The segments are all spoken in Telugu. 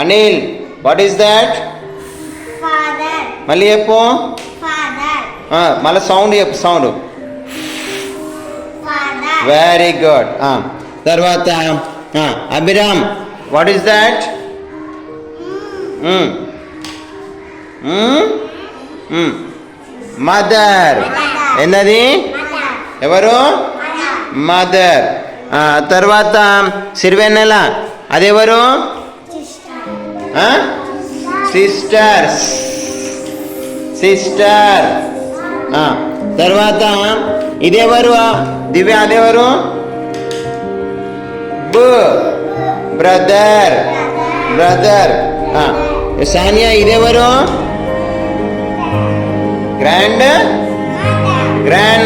Anil, what is that? మళ్ళీ చెప్పు. మళ్ళీ సౌండ్ చెప్పు, సౌండ్. Very good. తర్వాత Abhiram, what is that? Mother. ఏంటది? ఎవరు? మదర్. తర్వాత సిరివెన్నెల, అదెవరు? సిస్టర్. సిస్టర్. తర్వాత ఇదెవరు? దివ్య, అదెవరు? బ్రదర్. బ్రదర్. సానియా, ఇదెవరు? Grand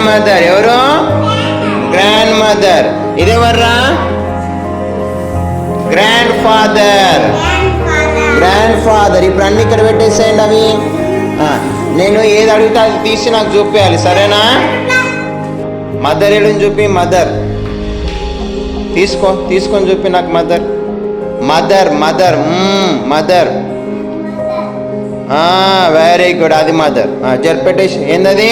mother. ఎవరు? Grandmother. ఇదెవర్రా? Grandfather. Grandfather. ఇప్పుడు అన్ని ఇక్కడ పెట్టేసేయండి అవి. నేను ఏది అడిగితే అది తీసి నాకు చూపించాలి, సరేనా? మదర్ ఏడుని చూపి. మదర్ తీసుకొని చూపి నాకు. Mother mother mother mother. Very good, అది మదర్. జరిపెట్టేసి. ఏందది?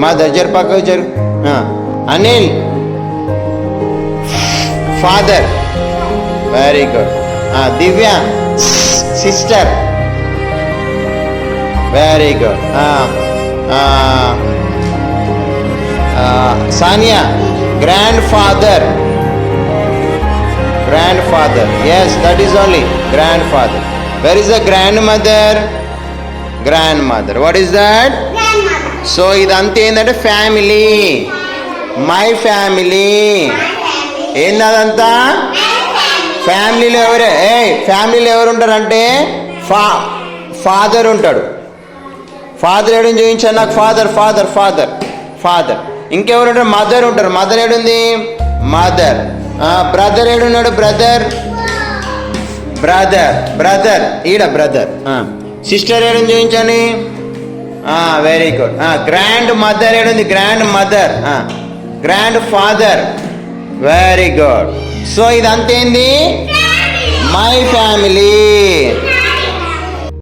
మదర్. జరిపక్క జరు. Anil, father. Very good. Divya, sister. Very good. Sania, grand father. Grand father. Yes, that is only grandfather. Where is the grandmother? Grandmother. What is that? Grandmother. So idanతా ఏంటంటే ఫ్యామిలీ. My family. ఏంటంతా? ఫ్యామిలీలో ఎవరే? ఫ్యామిలీలో ఎవరు ఉంటారంటే ఫాదర్ ఉంటాడు. ఫాదర్ ఏడుని చూపించాను నాకు. Father father father father. ఇంకెవరు ఉంటారు? మదర్ ఉంటారు. మదర్ ఏడుంది? మదర్. బ్రదర్ ఏడున్నాడు? బ్రదర్. Brother brother. ఈడ బ్రదర్. సిస్టర్ ఏడుని చూపించండి. Very good. గ్రాండ్ మదర్ ఏడుంది? Grandmother. Grandfather. Very good. So ఇదంతా ఏంది? My family.